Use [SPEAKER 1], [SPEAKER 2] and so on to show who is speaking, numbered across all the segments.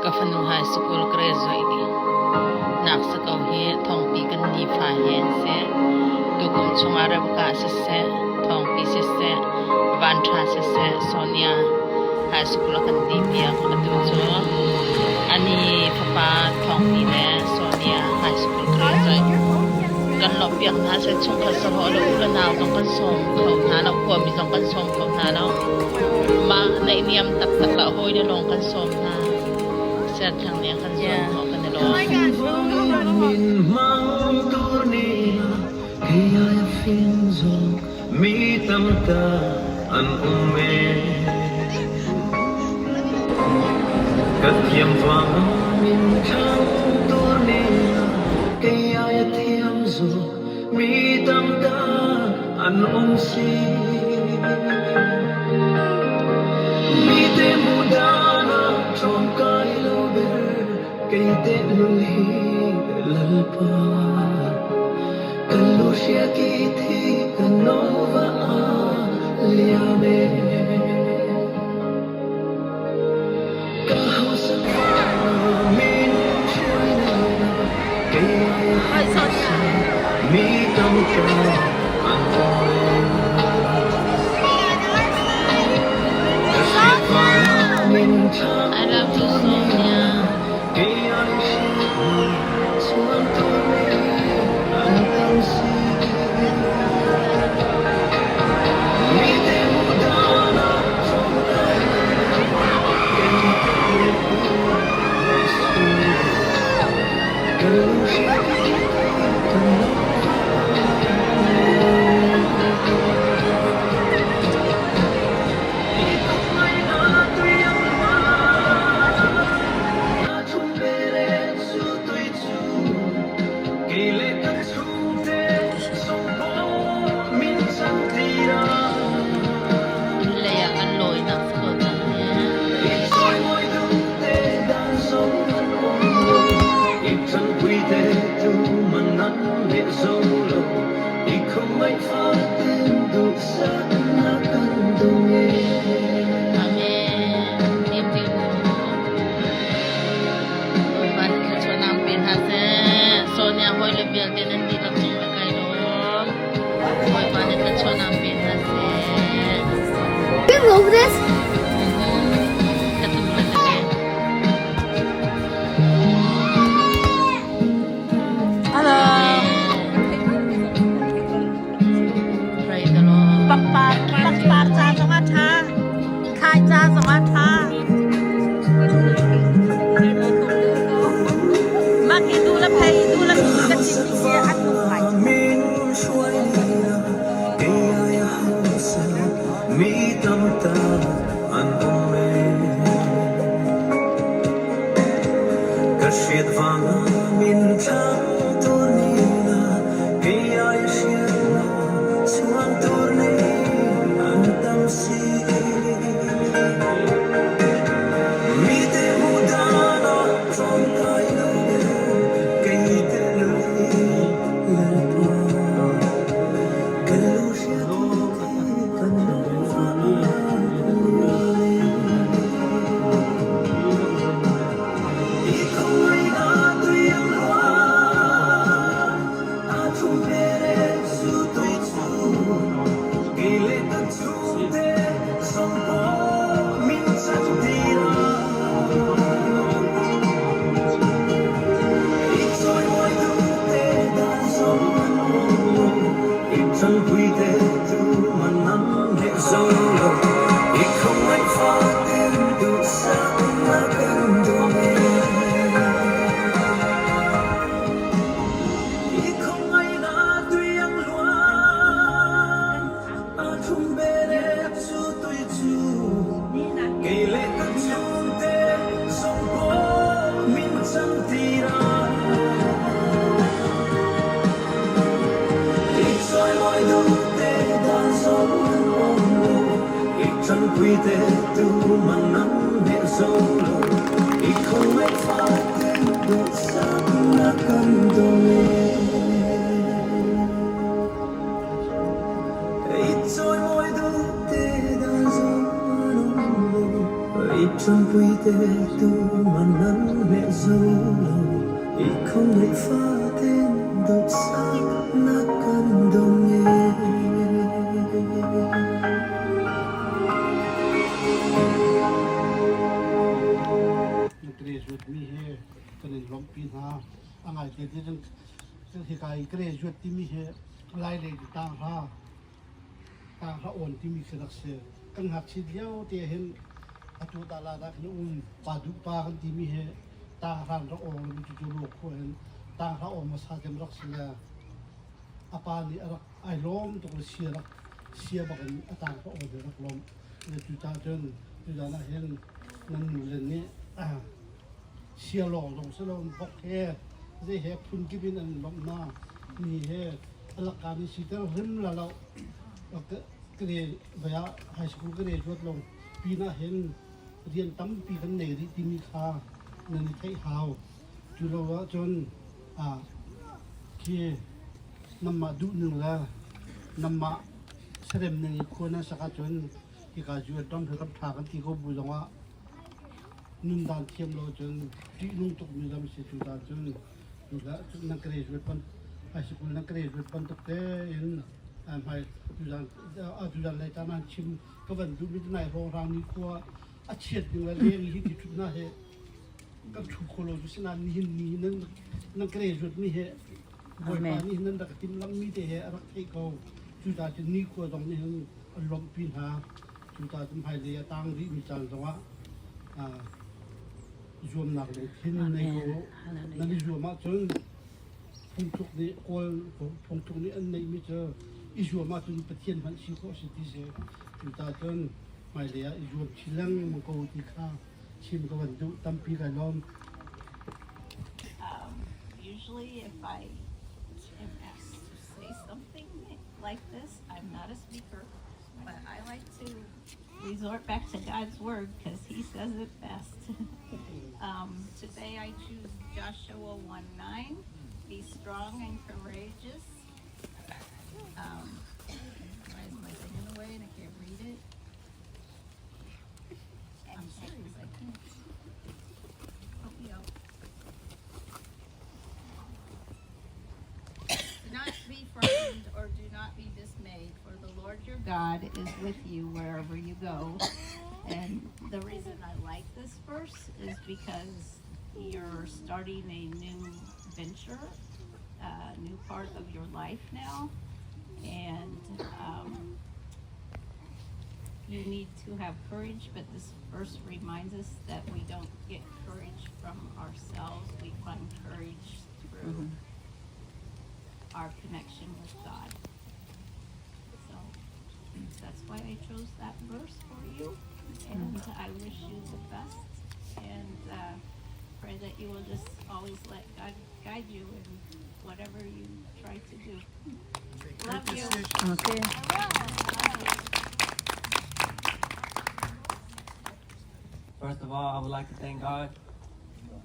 [SPEAKER 1] Kafanu High School graduate nak sakau he thong pi kan ni fa hen se tukum chung arab ka se thong pi se van tra se Sonia High School kan di pia ko tu cho ani papa thong pi le Sonia High School graduate kan lo piak na se chung ka so lo ka naw tong kan som khau na lo ko mi tong kan som khau na lo ma nei niam tak la hoi de long kan som na set thang ne kan som ho kan de lo
[SPEAKER 2] min mang tur ni kaya ya fin zo mi tam ta an ume kat yam vang min chang tur ni kaya ya thiam zo mi tam ta an si mi te mudana chom kai lo ber kay te lulhi lalpa kalushya ki thi kanova liya me kaho sa min china kay mi tam ta
[SPEAKER 1] I love you Sonia
[SPEAKER 3] Over this?
[SPEAKER 1] Hello. Praise the Lord.
[SPEAKER 4] ปักปาจาสวัสดิ์ค่ะคายจาสวัสดิ์ค่ะมากินดูแลเพยดูแลมีกระชิบเสียอันนุ่มไหล
[SPEAKER 2] mi tam ta an ume kashit vang min chang tur ni na kaya yashir na suan tur ni an tam si mi te mudana from kai lo kay te lo Tranquite tu manam de solo y como el fate tu sana candome y soy muy dulce dan solo y trăm quy tế tu mà nắng mẹ dâu lâu ý không lấy pha tên đột sáng nát căn đồng nhẹ
[SPEAKER 3] graduate mi he kanin lom pin ha angai te ti jang he kai graduate ti mi he lai le ti tang ha on ti mi khadak se kan hak chi liao te hen atu ta la da ni pa du pa kan ti mi he ta ran ro ong mi chu lo ko hen ta ha om ma sa jem rak se la apa ni ara ai lom to sia ba kan ata ko o de rak lom ne tu ta jen tu da na hen nan nu le ne sia lo long se lo bok he ze he phun ki bin an lom na ni he ala ka ni si ter rim la loกเรียนวิทยาไฮสคูลกเรียนจวดลงปีหน้าเห็นเรียนตั้มปีกันเนริที่มีค่าเงินใช้หาวจุลวะจนที่นำมาดูหนึ่งแล้วนำมาเสด็จหนึ่งคนนั้นสักจนที่การจวดต้องเพื่อกับทากันที่เขาบูชาว่านุ่นดานเทียมเราจนที่นุ่งตกมีลำเสียจุดจนจุดละนักเรียนจวดปันไฮสคูลนักเรียนจวดปันตกเตยไปจุดอะไรตามนั้นชิมก็วันดูมิตรนายรองรางนี้ก็อาเชียดหนึ่งแล้วเลี้ยงที่จุดน่าเหก็ถูกคนเราจุดนั้นนี่นั่นก็เลยจุดนี้เหบอยปานี่นั่นดักติมลำมีแต่เหรักให้เขาจุดจะนี่ก็ตรงนี้ลมปีนหาจุดจะภายในตั้งริมีจันทร์ว่ารวมหนักเลยที่ในเขานั่นรวมมาจนพงทุกนี้คนพงทุกนี้อันในมิเจออีจวมาจนประเทศพันธุ์เขาสิที่เสียจุดตาจนไม่เลยอีจวชิลังมันก็ที่ข้าชิมก็วันดูตั้มปีกันล้อม
[SPEAKER 5] Usually if I am asked to say something like this, I'm not a speaker, but I like to resort back to God's word because he says it best. Today I choose Joshua 1:9, be strong and courageous. Why is my thing in the way and I can't read it? I'm serious, I can't. Help me out. Do not be frightened or do not be dismayed, for the Lord your God is with you wherever you go. And the reason I like this verse is because you're starting a new venture, a new part of your life now. And you need to have courage, but this verse reminds us that we don't get courage from ourselves. We find courage through our connection with God. So that's why I chose that verse for you. And I wish you the best. And pray that you will just always let God guide you in whatever you try to do. Love you.
[SPEAKER 1] Okay.
[SPEAKER 6] First of all, I would like to thank God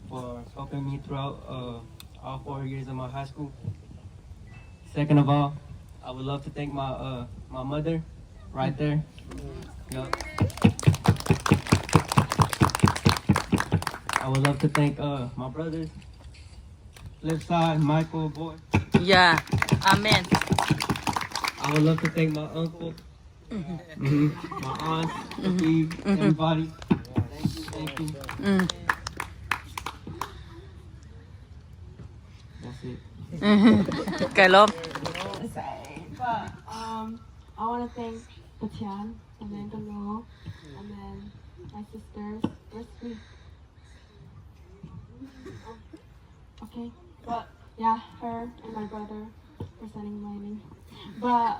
[SPEAKER 6] for helping me throughout all 4 years of my high school. Second of all, I would love to thank my mother right there. Yep. I would love to thank my brothers, Flip Side, Michael, Boy.
[SPEAKER 1] Yeah. Amen.
[SPEAKER 6] I would love to thank my uncle, my aunt, Steve, everybody. Thank you. That's it.
[SPEAKER 1] ไก่ลม
[SPEAKER 7] But I want to thank Batian and then Dolo and then my sisters. Where's me? Okay, but yeah, her and my brother for sending my name. But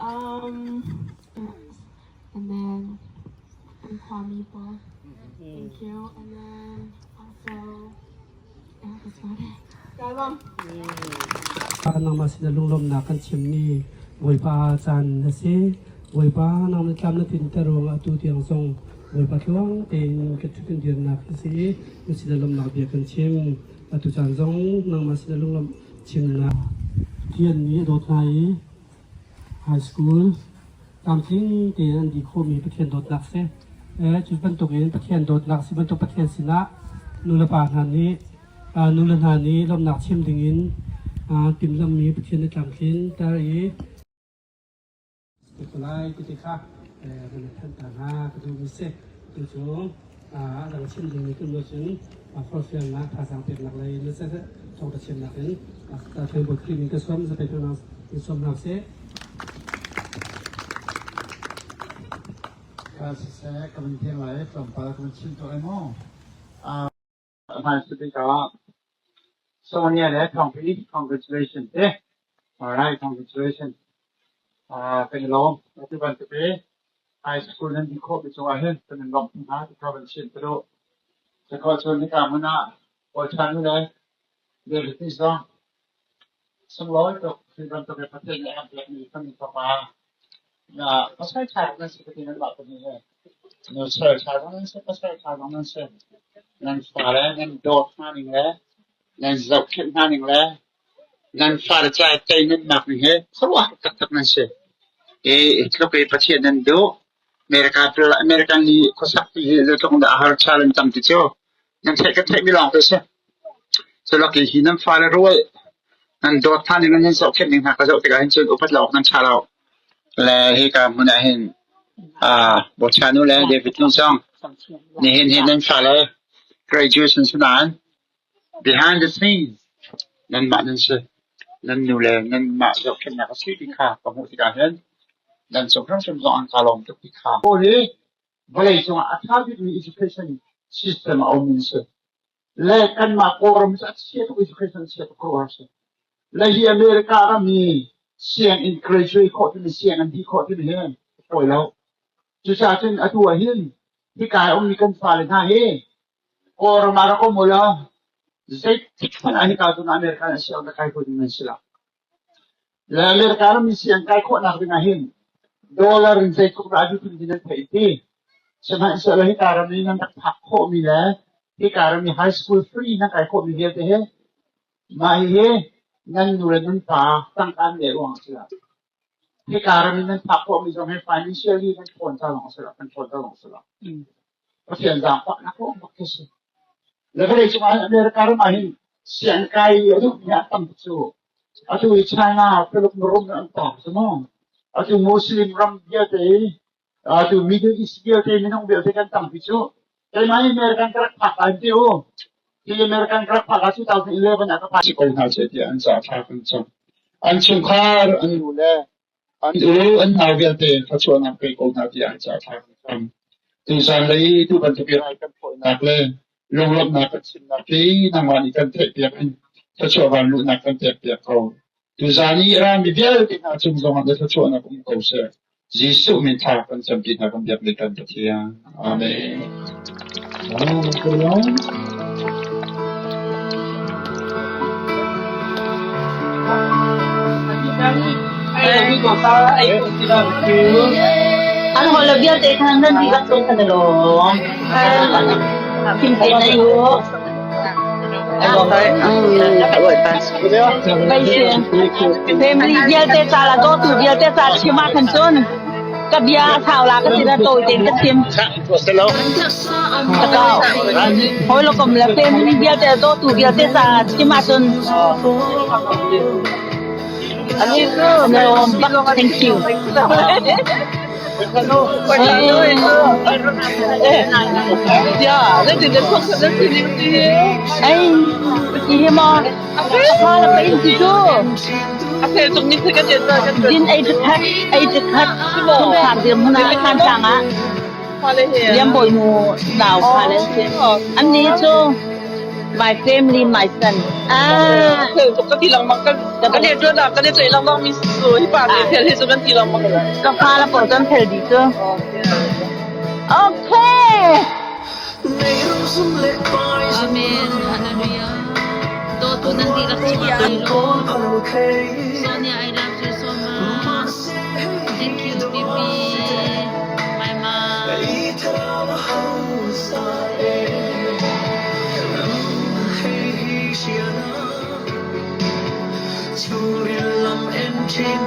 [SPEAKER 7] and then Kwame Paul. Thank you. And then also yeah, that's about it. Galam.
[SPEAKER 3] นำมาสิลุงลมนากันชิมนี่วยปาจันนะสิวยปานำจำนักตินตะรวงตุเตียงทรงวยปาช่วงเต็งกระทุกเดือนนักสิมุสิลมนาเบียกันชิมตุจันทรงนำมาสิลุงลมชิมนะเทียนนี้โดดไหนไฮสคูลตามทิ้งเตียนดีโคมีประเทศโดดนักเส จุดบรรทุกเองประเทศโดดหนักสิบรรทุกประเทศสินะนูละปาหันนี้นูละหันนี้ลมหนักชิมถึงอินติมลำมีประเทศในต่างถิ่นแต่อีกคนไล่กุฏิค่ะเป็นท่านต่างหากระดูมิเศษจุดสูงหลังชิมถึงนี้ขึ้นมาถึงโปรเฟียนนะภาษาเป็นหลักเลยนั่นเองสองประเทศหลักนี้แต่เป็นบทคลิปนี้ก็ส่วนจะเป็นทางสมนักเสก
[SPEAKER 8] การศึกษากับมันเที่ยงไหลส่งไปกับมันชิมตัวไอ้หม้อมาสุดที่ก็ส่วนนี้แหละของพี่ congratulations เด้ alright congratulations เป็นลมปัจจุบันจะเป็นไฮสคูลนั้นที่โคไปจังหวัดเห็นเป็นลมที่หาที่เข้าเป็นชิมไปดูจะขอชวนในการมันนะโอชันเลยเดี๋ยวที่สอง200ตกที่มันจะเป็นประเทศในอังกฤษมีทั้งมีประมาณภาษาไทยนั่นสิเป็นอะไรแบบนี้เลยนั่นใช่ใช่นั่นใช่ภาษาไทยนั่นใช่นั่นฟ้าแล้วนั่นโดดมาหนึ่งแล้วนั่นจับขึ้นมาหนึ่งแล้วนั่นฟ้าจะใจนั่นมากหนึ่งเหรอเขาว่าตักนั่นใช่ก็เป็นประเทศนั้นดูอเมริกานี่เขาสักที่จะต้องได้อาหารชาลันจำติดเจ้านั่นใช่ก็ใช่ไม่ลองไปใช่สำหรับที่หินน้ำฟ้าแล้วรวยนั่นโดดมาหนึ่งนั่นจับขึ้นหนึ่งหากเขาจะเอาไปกันจนอุปสรรคนั่นชาเราและให้การมุนเห็นบทชานุและเดวิดลุงซองนี่เห็นนั้นฝ่ายเลย graduation สุดนั้น behind the scenes นั่นมานั่นสินั่นดูแลนั่นมาเจ้าแค่นักสื่อที่ข่าวกับผู้ที่การเห็นนั่นสมทั้งสมสองอันคาลงทุกที่ข่าวโอ้ยบริษัทอาคาดิมี education system เอาหนึ่งสิและกันมาโครมสัตย์เสียทุก education system โครมสิและที่อเมริกาเรามีเสียง encourage ข้อที่มีเสียงอันที่ข้อที่มีเห็นป่วยแล้วจุดสาจึงอตัวเห็นที่กายองค์มีกันฟ้าเลยนะเฮ้โอรมาระก็มูลเจ็ดขณะที่การตุนอเมริกาเสียงตะไคร้คนนี้สิละและอเมริกาเรามีเสียงกายข้อนักเป็นเห็นดอลลาร์เจ็ดกุราจุดที่นั่นไปที่สมัยสมัยที่การมีนั่นพักข้อมีแล้วที่การมี high school free นั่นกายข้อมีเดียวแต่เห็นมาเฮ้นั่นดูแลนั่นป่าตั้งการเลี้ยงวังสิละที่การมีนั่นพักข้อมีตรงให้ financially นั่นคนจะหลงสิละเป็นคนจะหลงสิละเพราะเสียงจากฝั่งนักลงมาเกษตรแล้วก็เลยช่วยอเมริกาเรามาเห็นเสียงไกลทุกอย่างตั้งสู้อาตุยไชน่าฟิลิปปินส์รวมกันต่อสมองอาตุมุสลิมรำเยอะเตยอาตุมิดเดิลอีสต์เยอะเตยไม่ต้องเบียดกันตั้งสู้แต่ไม่อเมริกันกระพักอันเดียวที่อเมริกันกระพักอาชีพ2011นะครับที่คนหาเสียที่อันจะพาคนจงอันชุมคารอันดูแลอันนาเวียเตยเขาชวนนักไปคนหาที่อันจะพาคนจงที่สันเลยที่บรรทุกอะไรกันคนนักเลยลงรถนักชิมนักที่นั่งวันนี้กันเตะเปียกเขาชวนวันลุนักกันเตะเปียกเขาที่สันนี้เรามีเดียวที่น่าชุมจงอันเดียวเขาชวนนักเขาเสียยิสุมิทากันจำเป็นนักกันเปียกในกันเตะอาเมน
[SPEAKER 4] Ano ko lagyan tayo ka nang nandigat ko sa dalawang. Pimpin na yun. Family dia te sala do tu dia te sa chima kan chon. Kabia thao la ka sira to ten ka chim. Takao. Hoi lo kom la family dia te do tu dia te sa chima chon. No, thank you.
[SPEAKER 9] Đấy thì đến không sẽ đến thì đi.
[SPEAKER 4] Ấy, chị mà apa là phải gì chứ?
[SPEAKER 9] Apa yang tunggu kita jadi kan?
[SPEAKER 4] Din ai dekat, không thang điểm na kan sang á. Điểm bồi mù đào khá lên xem. Anh đi chứ. My family, my son.
[SPEAKER 9] Thì chúng ta thì lòng mong cái này cho là cái này chạy lòng mong mình rồi bạn thì thì chúng ta thì lòng mong.
[SPEAKER 4] Cái pha là bỏ chân theo đi chứ. Okay.
[SPEAKER 1] Amen. Hallelujah. Do tu nanti rak cuma Sonia, I love you so much. Thank you, baby. My mom.
[SPEAKER 2] Chu in lam en chin